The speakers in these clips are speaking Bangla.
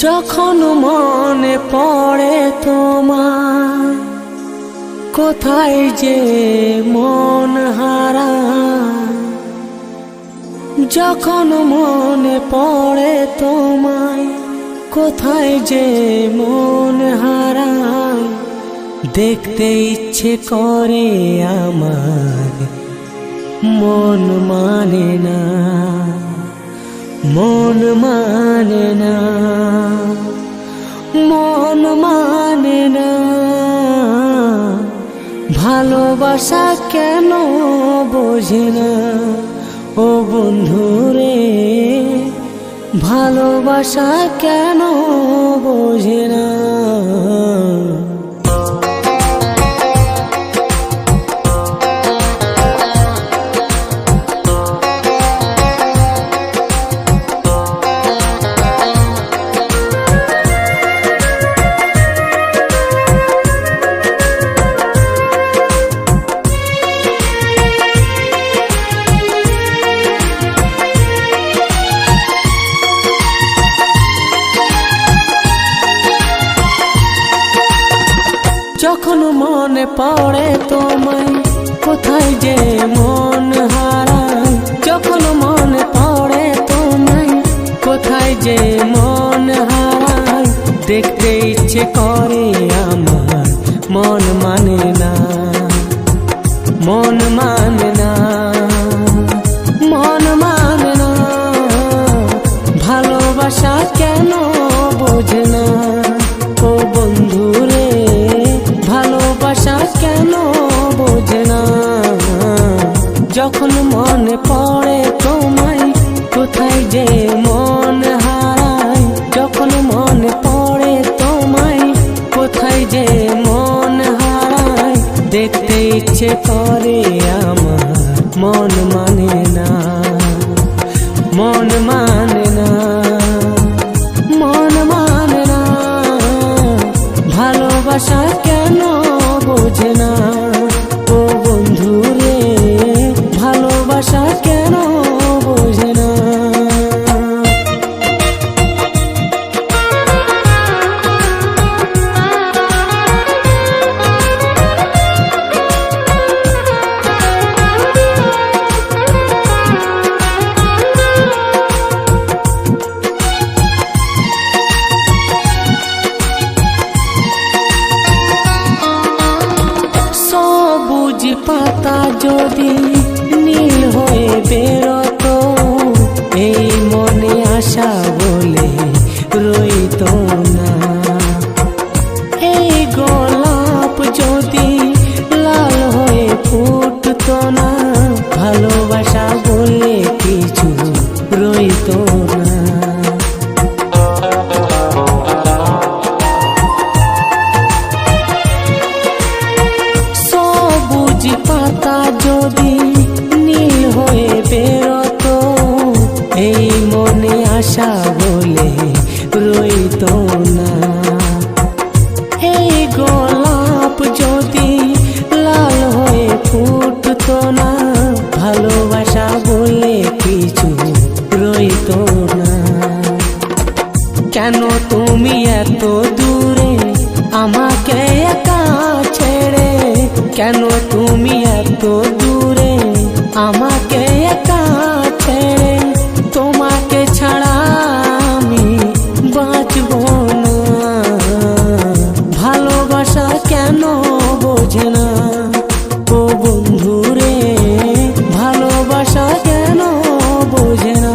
যখন মনে পড়ে তোমার, কোথায় যে মন হারায়। যখন মনে পড়ে তোমায়, কোথায় যে মন হারায়। দেখতে ইচ্ছে করে আমার, মন মানে না, মন মানে না, মন মানে না। ভালোবাসা কেন বোঝে না ও বন্ধুরে, ভালোবাসা কেন বোঝে না। যখন মনে পড়ে তোমায়, কোথায় যে মন হারায়। যখন মনে পড়ে তোমায়, কোথায় যে মন হারায়। দেখতে ইচ্ছে করে আমার, মন মানে না, মন মানে না, মন মানে না। ভালোবাসা কেন বোঝে না ও বন্ধুরে, ভালোবাসা কেন বোঝে না। যখন মনে পড়ে তোমায়, কোথায় যে মন হারায়। যখন মনে পড়ে তোমায়, কোথায় যে মন হারায়। দেখতে ইচ্ছে করে আমার, মন মানে না, মন মানে না, মন মানে না। ভালোবাসা কেন বোঝে না ও বন্ধুরে, ভালোবাসা কেন বোঝে না। পাতা যদি নীল হয়ে বেরোতো, এই মনে আশা বলে রইতো না। এই গোলাপ যদি লাল হয়ে ফুটতো না, ভালোবাসা বলে কিছু রইতো না। পাতা যদি নীল হয়ে বেরোতো, এই মনে আশা বলে রইতো না। এই গোলাপ যদি লাল হয়ে ফুটতো না, ভালোবাসা বলে কিছু রইতো না। কেন তুমি এত দূরে আমাকে একা ছেড়ে, কেন তুমি এত দূরে আমাকে একা ছেড়ে। তোমাকে ছাড়া আমি বাঁচব না। ভালোবাসা কেন বোঝে না ও বন্ধুরে, ভালোবাসা কেন বোঝে না।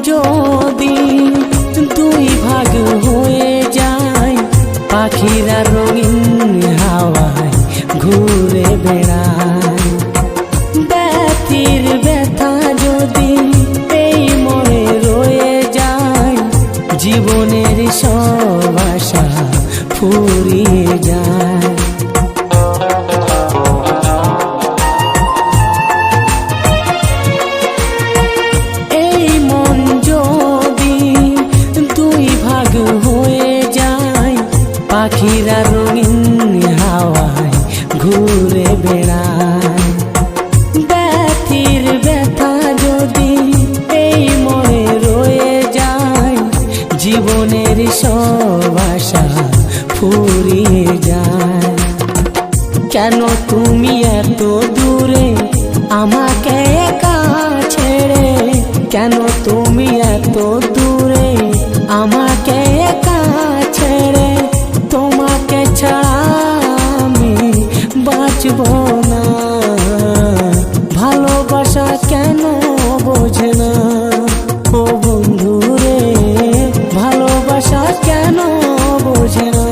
যদি দুই ভাগ হয়ে যায়, পাখিরা রঙিন হাওয়ায় ঘুরে বেড়ায়। ব্যথির ব্যথা যদি এই মনে রয়ে যায়, যায়। এই মন যদি দুই ভাগ হয়ে যায়, পাখিরা রঙিন হাওয়ায় ঘুরে বেড়ায়। ব্যথির ব্যথা যদি এই মনে রয়ে যায়, জীবনের সব আশা ফুরিয়ে যায়। কেন তুমি এত দূরে আমাকে একা ছেড়ে, কেন তুমি এত দূরে আমাকে একা ছেড়ে, তোমাকে ছাড়া আমি বাঁচব না। ভালোবাসা কেন বোঝে না ও বন্ধু রে, ভালোবাসা কেন বোঝে না।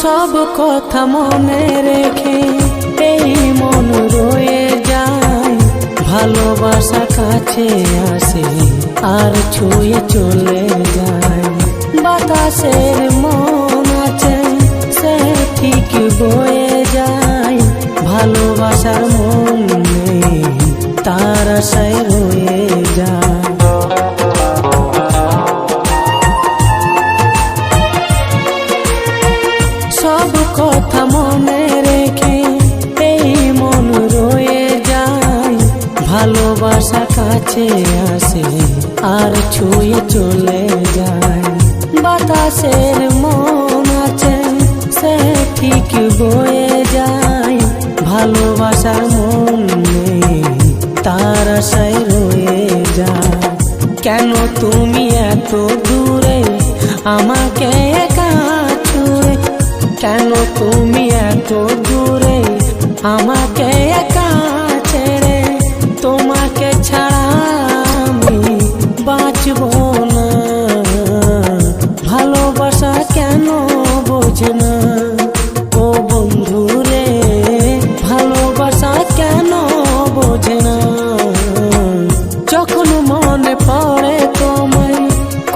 সব কথা মনে রেখে এই মন রয়ে যায়, ভালোবাসা কাছে আসে আর ছুঁয়ে চলে যায়। বাতাসের মন আছে সে ঠিক বয়ে যায়, ভালোবাসার মন নেই তার আশায় রয়ে যায়। সব কথা মনে রেখে এই মন রয়ে যায়, ভালোবাসা কাছে আসে আর ছুঁয়ে চলে যায়। বাতাসের মন আছে সে ঠিক বয়ে যায়, ভালোবাসার মন নেই তার আশায় রয়ে যায়। কেন তুমি এত দূরে আমাকে একা ছুঁড়ে, কেন তুমি এত দূরে আমাকে একা ছেড়ে, তোমাকে ছাড়া আমি বাঁচব না। ভালোবাসা কেন বোঝে না ও বন্ধু রে, ভালোবাসা কেন বোঝে না। যখন মনে পড়ে তোমায়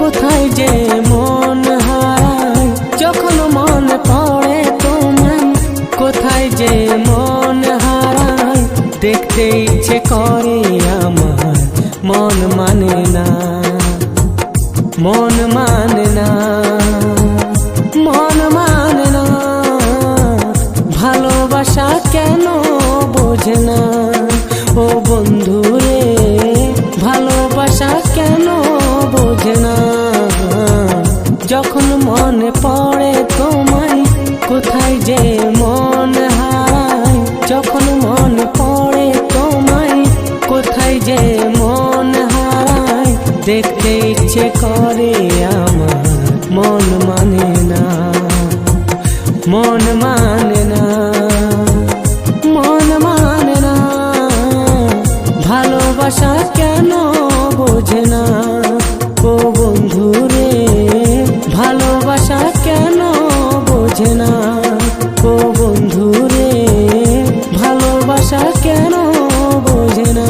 কোথায় যে মন হারায়, যখন মনে পড়ে তোমায় কোথায় যে মন হারায়, দেখতে ইচ্ছে করে আমার মন মানে না, মন মানে না, মন মানে না। ভালোবাসা কেন বোঝে না ও বন্ধু রে, ভালোবাসা কেন বোঝে না। যখন মনে পড়ে তোমায় কোথায় যে মন হারায়, যখন মনে পড়ে তোমায় কোথায় যে মন হারায়, দেখতে ইচ্ছে করে আমার মন মানে না, মন মানে না, মন মানে না। ভালোবাসা কেন বোঝে না ও বন্ধু রে, ভালোবাসা কেন বোঝে না ও বন্ধু রে, ভালোবাসা কেন বোঝে না।